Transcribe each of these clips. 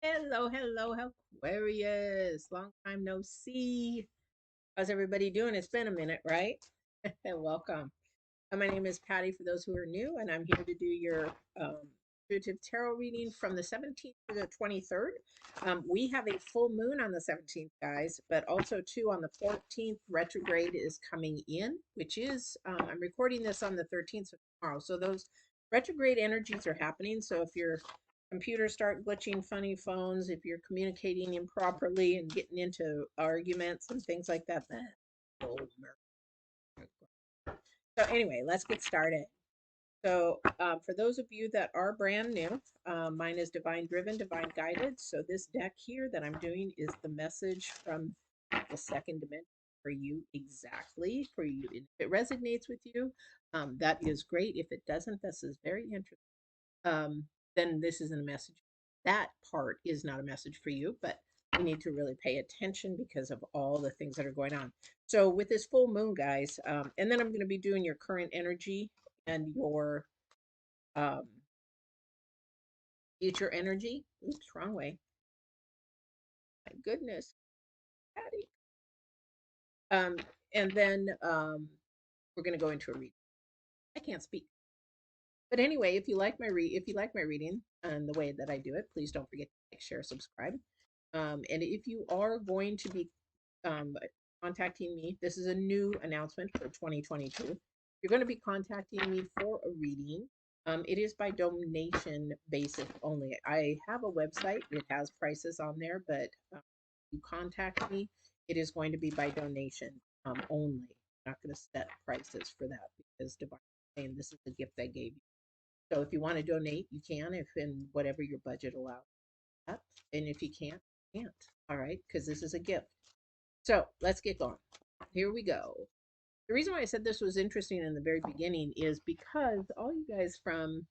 Hello, hello, Aquarius. Long time no see. How's everybody doing? It's been a minute, right? Welcome. My name is Patty for those who are new, and I'm here to do your intuitive tarot reading from the 17th to the 23rd. We have a full moon on the 17th, guys, but also too on the 14th. Retrograde is coming in, which is, I'm recording this on the 13th, so tomorrow. So those retrograde energies are happening. So if your computers start glitching, funny phones, if you're communicating improperly and getting into arguments and things like that, old so anyway, let's get started. So for those of you that are brand new, mine is Divine Driven, Divine Guided. So this deck here that I'm doing is the message from the second dimension for you exactly for you. If it resonates with you, that is great. If it doesn't, this is very interesting. Then this isn't a message. That part is not a message for you, but you need to really pay attention because of all the things that are going on. So with this full moon, guys, and then I'm going to be doing your current energy and your um, future energy. Oops, wrong way. My goodness, Patty. Um, and then we're going to go into a reading. I can't speak. But anyway, if you like my reading and the way that I do it, please don't forget to like, share, subscribe. And if you are going to be um, contacting me, this is a new announcement for 2022. You're going to be contacting me for a reading. It is by donation basis only. I have a website, it has prices on there, but if you contact me, it is going to be by donation only. I'm not going to set prices for that because Divine is saying this is the gift I gave you. So if you want to donate, you can, if in whatever your budget allows. That. And if you can't, you can't. All right, because this is a gift. So let's get going. Here we go. The reason why I said this was interesting in the very beginning is because all you guys from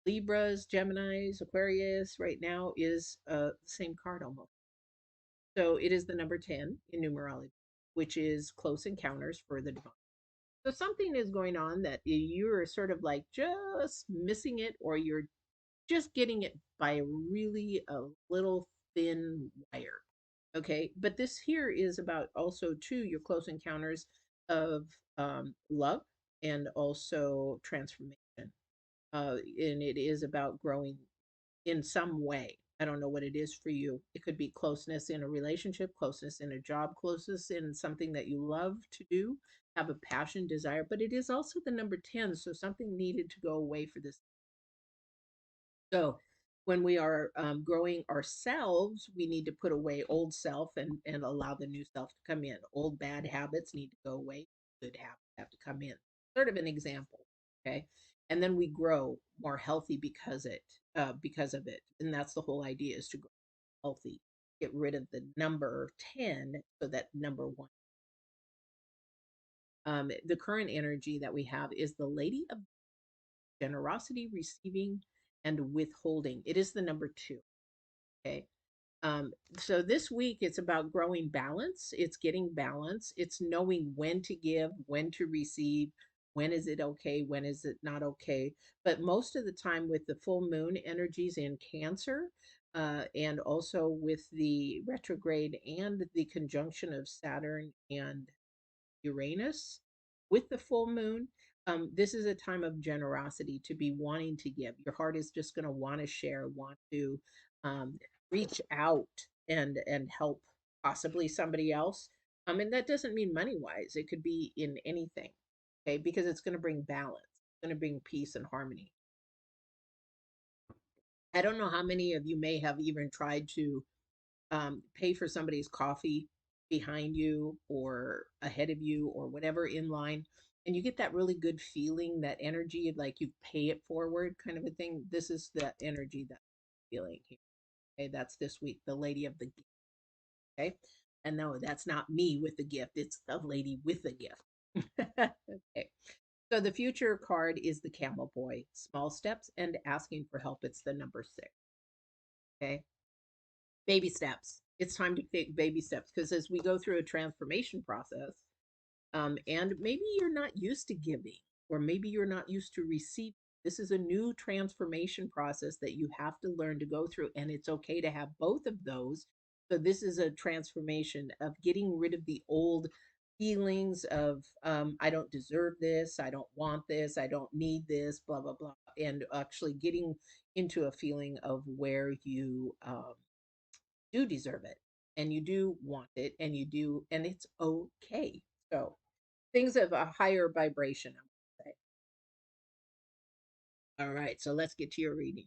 Libras, Geminis, Aquarius right now is the same card almost. So it is the number 10 in numerology, which is close encounters for the divine. So something is going on that you're sort of like just missing it, or you're just getting it by really a little thin wire. Okay. But this here is about also, too, your close encounters of love and also transformation. And it is about growing in some way. I don't know what it is for you. It could be closeness in a relationship, closeness in a job, closeness in something that you love to do, have a passion, desire, but it is also the number 10. So something needed to go away for this. So when we are growing ourselves, we need to put away old self and allow the new self to come in. Old bad habits need to go away. Good habits have to come in. Sort of an example. Okay. And then we grow more healthy because of it. And that's the whole idea, is to grow healthy. Get rid of the number 10 so that number one. The current energy that we have is the Lady of Generosity, Receiving, and Withholding. It is the number two. Okay. Um, so this week it's about growing balance. It's getting balance. It's knowing when to give, when to receive, when is it okay, when is it not okay. But most of the time, with the full moon energies in Cancer, and also with the retrograde and the conjunction of Saturn and Uranus with the full moon, this is a time of generosity, to be wanting to give. Your heart is just going to want to share, want to um, reach out and help possibly somebody else. And that doesn't mean money wise. It could be in anything, okay? Because it's going to bring balance. It's going to bring peace and harmony. I don't know how many of you may have even tried to pay for somebody's coffee behind you or ahead of you or whatever in line. And you get that really good feeling, that energy, like you pay it forward kind of a thing. This is that energy that I'm feeling here. Okay, that's this week, the lady of the gift. Okay. And no, that's not me with the gift, it's the lady with the gift. Okay. So the future card is the camel boy, small steps and asking for help. It's the number 6. Okay. Baby steps. It's time to take baby steps, because as we go through a transformation process, and maybe you're not used to giving, or maybe you're not used to receiving. This is a new transformation process that you have to learn to go through, and it's okay to have both of those. So this is a transformation of getting rid of the old feelings of I don't deserve this, I don't want this, I don't need this, blah blah blah, and actually getting into a feeling of where you do deserve it and you do want it and you do, and it's okay. So things of a higher vibration, I would say. All right, so let's get to your reading.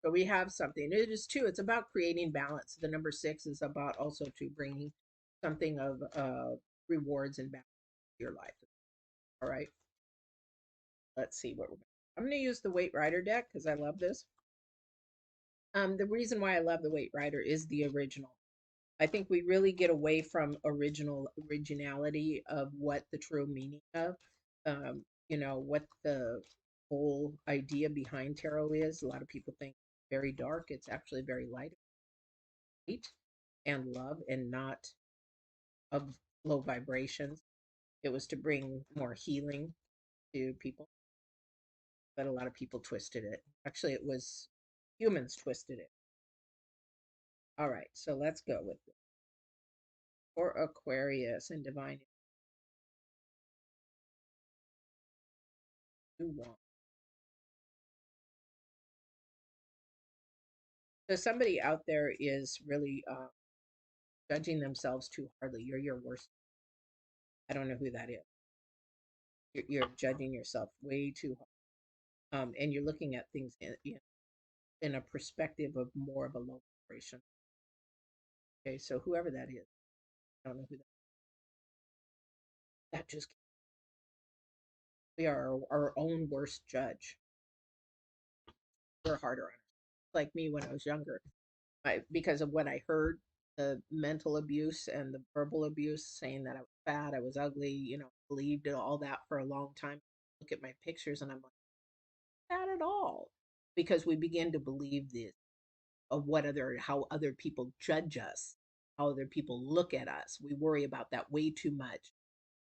So we have something. It is too. It's about creating balance. The number six is about also to bringing something of rewards and balance to your life. All right. Let's see what we're. I'm going to use the Weight Rider deck because I love this. The reason why I love the Weight Rider is the original. I think we really get away from originality of what the true meaning of, what the whole idea behind tarot is. A lot of people think very dark. It's actually very light and love, and not of low vibrations. It was to bring more healing to people, but a lot of people twisted it. Actually, it was humans twisted it. All right, so let's go with it. For Aquarius and Divine, you want. So somebody out there is really judging themselves too hardly. You're your worst. I don't know who that is. You're judging yourself way too hard, and you're looking at things in a perspective of more of a low vibration. Okay, so whoever that is, I don't know who that. That just we are our own worst judge. We're harder on us. Like me when I was younger, because of what I heard, the mental abuse and the verbal abuse, saying that I was fat, I was ugly, believed all that for a long time. Look at my pictures and I'm like, not at all. Because we begin to believe this of how other people judge us, how other people look at us. We worry about that way too much.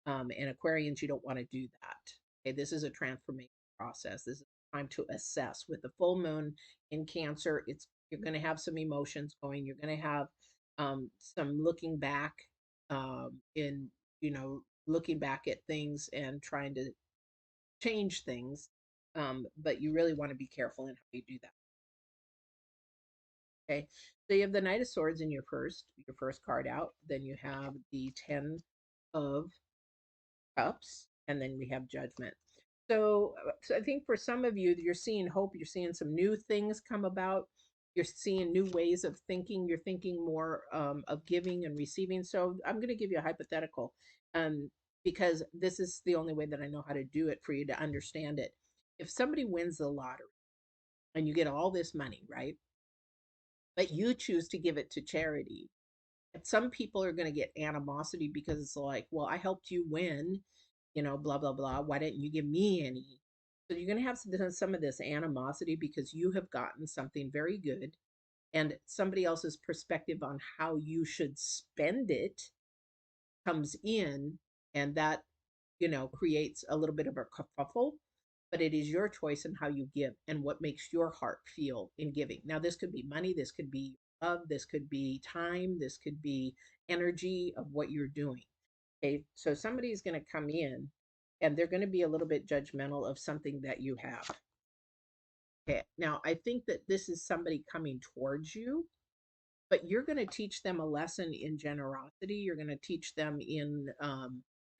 And Aquarians, you don't want to do that. Okay, this is a transformation process. This is time to assess. With the full moon in Cancer, it's you're going to have some emotions going. You're going to have some looking back, in looking back at things and trying to change things. But you really want to be careful in how you do that. Okay, so you have the Knight of Swords in your first card out. Then you have the Ten of Cups, and then we have Judgment. So I think for some of you, you're seeing hope. You're seeing some new things come about. You're seeing new ways of thinking. You're thinking more of giving and receiving. So I'm going to give you a hypothetical, um, because this is the only way that I know how to do it for you to understand it. If somebody wins the lottery and you get all this money, right? But you choose to give it to charity, some people are going to get animosity because it's like, well, I helped you win, blah blah blah, why didn't you give me any? So you're going to have some of this animosity because you have gotten something very good, and somebody else's perspective on how you should spend it comes in, and that creates a little bit of a kerfuffle. But it is your choice in how you give and what makes your heart feel in giving. Now, this could be money, this could be love, this could be time, this could be energy of what you're doing. Okay, so somebody's going to come in and they're going to be a little bit judgmental of something that you have. Okay, now I think that this is somebody coming towards you, but you're going to teach them a lesson in generosity. You're going to teach them in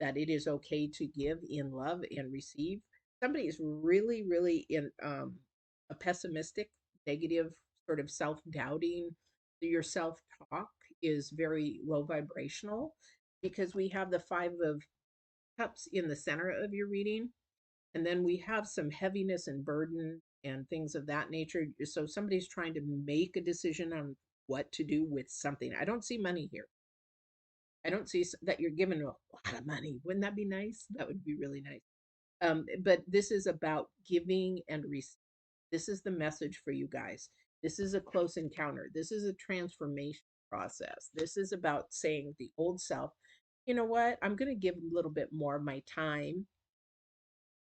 that it is okay to give in love and receive. Somebody is really, really in a pessimistic, negative, sort of self doubting. Your self talk is very low vibrational because we have the Five of Cups in the center of your reading. And then we have some heaviness and burden and things of that nature. So somebody's trying to make a decision on what to do with something. I don't see money here. I don't see that you're given a lot of money. Wouldn't that be nice? That would be really nice. But this is about giving and receiving. This is the message for you guys. This is a close encounter. This is a transformation process. This is about saying the old self, you know what? I'm going to give a little bit more of my time.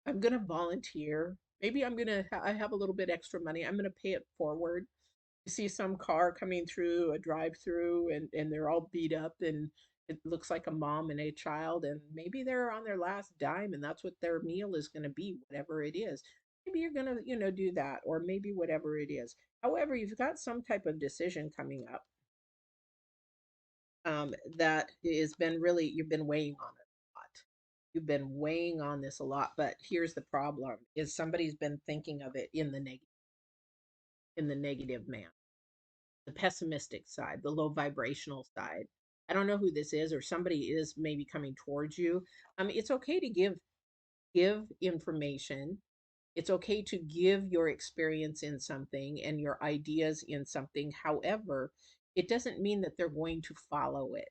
I'm going to volunteer. maybe I have a little bit extra money. I'm gonna pay it forward. You see some car coming through a drive-through, and they're all beat up, and it looks like a mom and a child, and maybe they're on their last dime, and that's what their meal is going to be, whatever it is. Maybe you're going to, do that, or maybe whatever it is. However, you've got some type of decision coming up, that has been really, you've been weighing on it a lot. You've been weighing on this a lot, but here's the problem: is somebody's been thinking of it in the negative man, the pessimistic side, the low vibrational side. I don't know who this is, or somebody is maybe coming towards you. It's okay to give information. It's okay to give your experience in something and your ideas in something. However, it doesn't mean that they're going to follow it.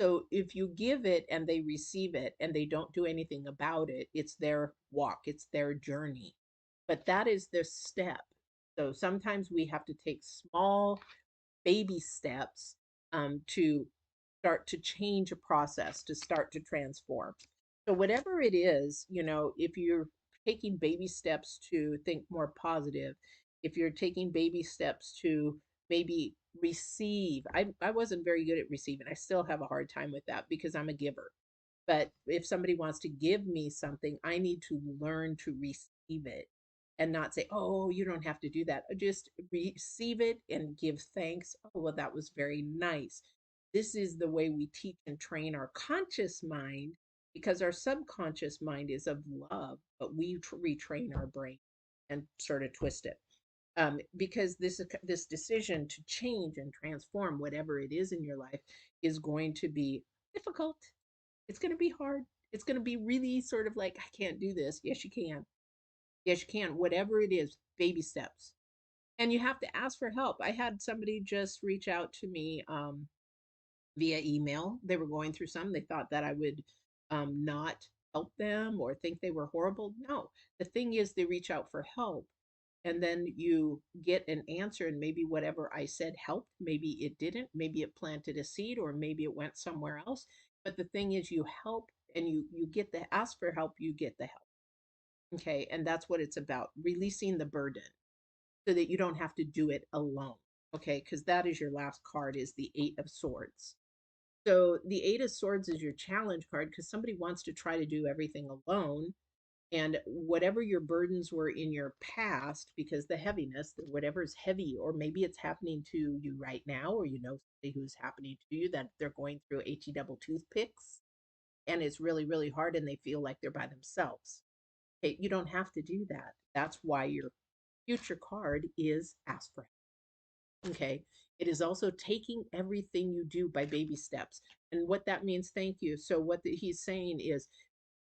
So if you give it and they receive it and they don't do anything about it, it's their walk, it's their journey. But that is the step. So sometimes we have to take small baby steps, to start to change a process, to start to transform. So, whatever it is, if you're taking baby steps to think more positive, if you're taking baby steps to maybe receive, I wasn't very good at receiving. I still have a hard time with that because I'm a giver. But if somebody wants to give me something, I need to learn to receive it and not say, oh, you don't have to do that. Just receive it and give thanks. Oh, well, that was very nice. This is the way we teach and train our conscious mind, because our subconscious mind is of love, but we retrain our brain and sort of twist it. Because this decision to change and transform whatever it is in your life is going to be difficult. It's going to be hard. It's going to be really sort of like, I can't do this. Yes, you can. Yes, you can. Whatever it is, baby steps. And you have to ask for help. I had somebody just reach out to me, via email. They were going through some. They thought that I would, not help them or think they were horrible. No, the thing is, they reach out for help, and then you get an answer, and maybe whatever I said helped, maybe it didn't, maybe it planted a seed, or maybe it went somewhere else. But the thing is, you help, and you get the ask for help, you get the help. Okay, and that's what it's about: releasing the burden so that you don't have to do it alone. Okay, because that is your last card, is the Eight of Swords. So the Eight of Swords is your challenge card, because somebody wants to try to do everything alone. And whatever your burdens were in your past, because the heaviness, whatever's heavy, or maybe it's happening to you right now, or somebody who's happening to you, that they're going through HE double toothpicks, and it's really, really hard, and they feel like they're by themselves. Okay, you don't have to do that. That's why your future card is ask for help. Okay. It is also taking everything you do by baby steps. And what that means, thank you. So, what he's saying is,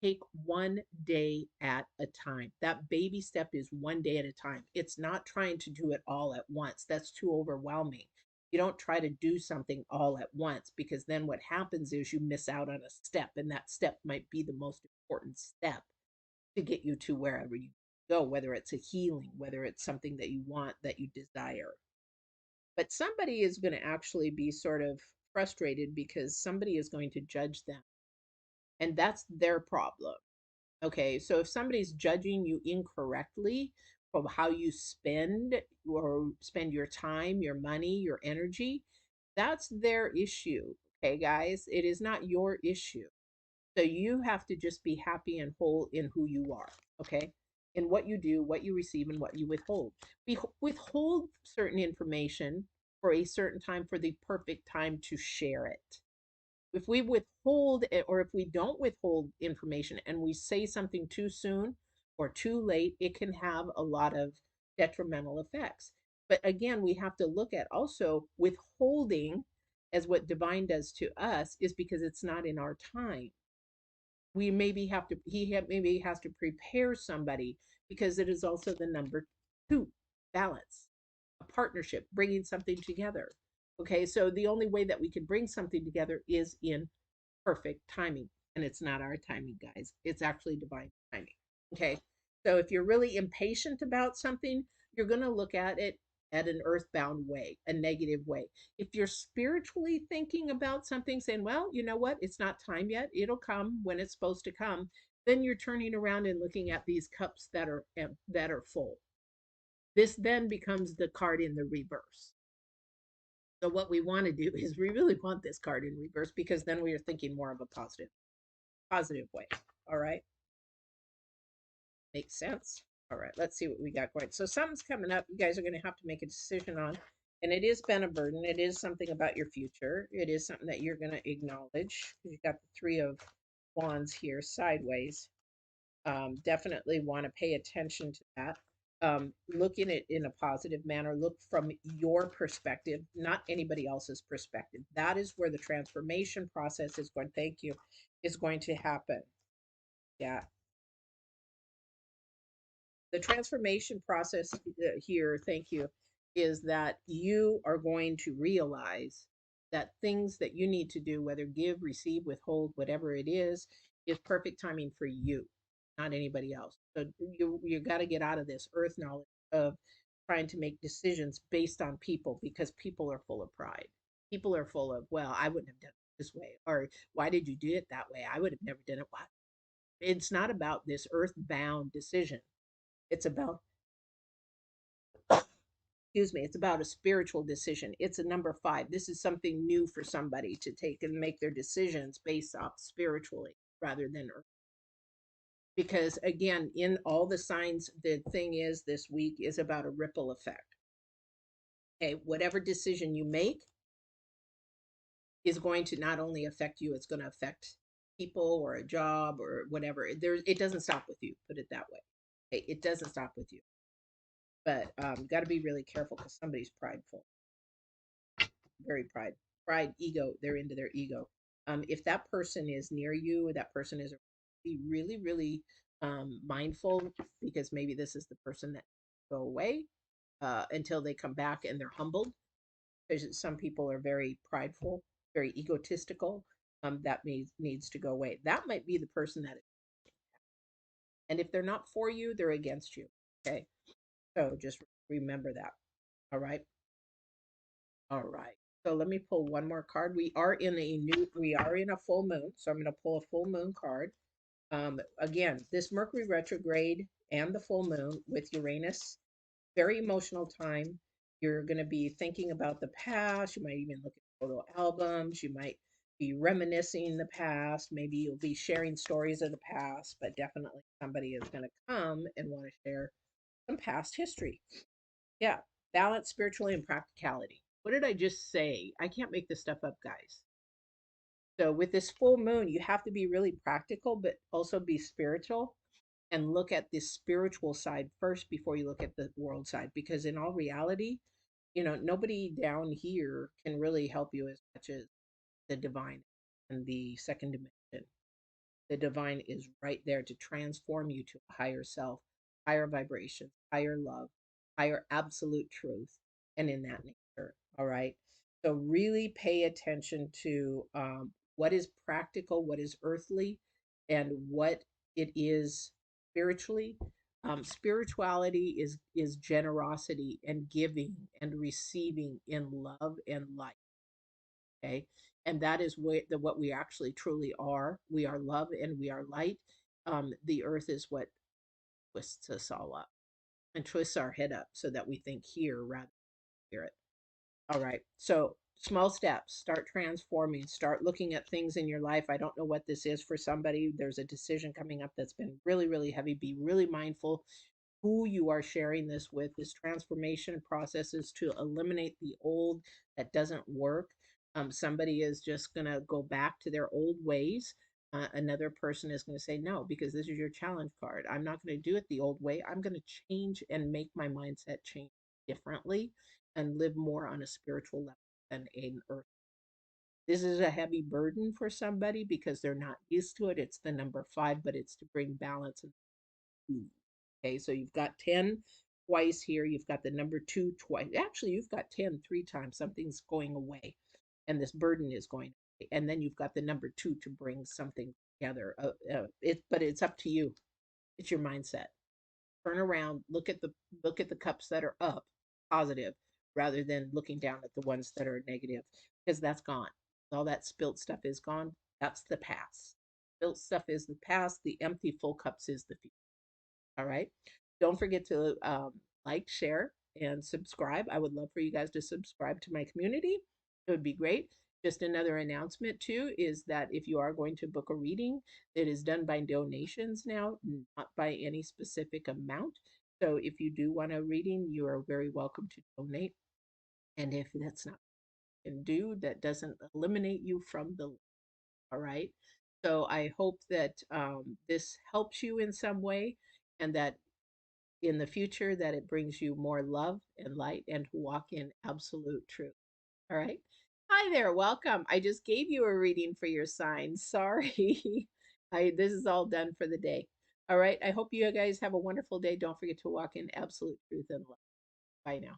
take one day at a time. That baby step is one day at a time. It's not trying to do it all at once. That's too overwhelming. You don't try to do something all at once, because then what happens is you miss out on a step, and that step might be the most important step to get you to wherever you go, whether it's a healing, whether it's something that you want, that you desire. But somebody is going to actually be sort of frustrated because somebody is going to judge them, and that's their problem. Okay, so if somebody's judging you incorrectly from how you spend your time, your money, your energy, that's their issue. Okay, guys, it is not your issue. So you have to just be happy and whole in who you are, okay? In what you do, what you receive, and what you withhold. We withhold certain information for a certain time, for the perfect time to share it. If we withhold it, or if we don't withhold information and we say something too soon or too late, it can have a lot of detrimental effects. But again, we have to look at also withholding, as what divine does to us, is because it's not in our time. We maybe have to maybe has to prepare somebody, because it is also the number two, balance, a partnership, bringing something together. Okay, so the only way that we can bring something together is in perfect timing. And it's not our timing, guys. It's actually divine timing. Okay. So if you're really impatient about something, you're going to look at it at an earthbound way, a negative way. If you're spiritually thinking about something, saying, well, you know what? It's not time yet. It'll come when it's supposed to come. Then you're turning around and looking at these cups that are full. This then becomes the card in the reverse. So what we want to do is we really want this card in reverse because then we are thinking more of a positive way. All right. Makes sense. All right, let's see what we got going. So something's coming up. You guys are going to have to make a decision on, and it is been a burden. It is something about your future. It is something that you're going to acknowledge. You got the Three of Wands here sideways. Definitely want to pay attention to that. Look in it in a positive manner. Look from your perspective, not anybody else's perspective. That is where the transformation process is going. Thank you, is going to happen. Yeah, the transformation process here, thank you, is that you are going to realize that things that you need to do, whether give, receive, withhold, whatever it is perfect timing for you, not anybody else. So you got to get out of this earth knowledge of trying to make decisions based on people, because people are full of pride. People are full of, well, I wouldn't have done it this way, or why did you do it that way? I would have never done it. Why? It's not about this earthbound decision. It's about, excuse me, it's about a spiritual decision. It's a number five. This is something new for somebody to take and make their decisions based off spiritually rather than earth. Because again, in all the signs, the thing is this week is about a ripple effect. Okay, whatever decision you make is going to not only affect you, it's going to affect people or a job or whatever. It doesn't stop with you, put it that way. Okay, it doesn't stop with you. But got to be really careful because somebody's prideful, very pride, ego. They're into their ego. If that person is near you, that person is, be really, really mindful, because maybe this is the person that go away until they come back and they're humbled. Because some people are very prideful, very egotistical. That needs to go away. That might be the person that, and if they're not for you, they're against you. Okay, so just remember that. All right. All right. So let me pull one more card. We are in a full moon. So I'm going to pull a full moon card. Again, this Mercury retrograde and the full moon with Uranus, very emotional time. You're going to be thinking about the past. You might even look at photo albums. You might be reminiscing the past. Maybe you'll be sharing stories of the past, but definitely somebody is going to come and want to share some past history. Yeah, balance spiritually and practicality. What did I just say? I can't make this stuff up, guys. So with this full moon, you have to be really practical, but also be spiritual and look at the spiritual side first before you look at the world side. Because in all reality, nobody down here can really help you as much as the divine and the second dimension. The divine is right there to transform you to a higher self, higher vibration, higher love, higher absolute truth, and in that nature. All right. So, really pay attention to what is practical, what is earthly, and what it is spiritually. Spirituality is generosity and giving and receiving in love and light. Okay, and that is what we actually truly are. We are love and we are light. The earth is what twists us all up and twists our head up so that we think here rather than spirit. All right, so small steps, start transforming, start looking at things in your life. I don't know what this is for somebody. There's a decision coming up that's been really, really heavy. Be really mindful who you are sharing this with. This transformation process is to eliminate the old that doesn't work. Somebody is just going to go back to their old ways. Another person is going to say no, because this is your challenge card. I'm not going to do it the old way. I'm going to change and make my mindset change differently and live more on a spiritual level than an earth. This is a heavy burden for somebody because they're not used to it. It's the number five, but it's to bring balance and food. Okay, so you've got 10 twice here. You've got the number two twice. Actually, you've got 10 three times. Something's going away, and this burden is going away. And then you've got the number two to bring something together. But it's up to you. It's your mindset. Turn around. Look at the cups that are up, positive, rather than looking down at the ones that are negative, because that's gone. All that spilt stuff is gone. That's the past. Built stuff is the past. The empty full cups is the future. All right. Don't forget to like, share, and subscribe. I would love for you guys to subscribe to my community. It would be great. Just another announcement, too, is that if you are going to book a reading, it is done by donations now, not by any specific amount. So if you do want a reading, you are very welcome to donate. And if that's not can do, that doesn't eliminate you from the list. All right. So I hope that this helps you in some way, and that in the future that it brings you more love and light and to walk in absolute truth. All right. Hi there, welcome. I just gave you a reading for your sign. Sorry. I this is all done for the day. All right. I hope you guys have a wonderful day. Don't forget to walk in absolute truth and love. Bye now.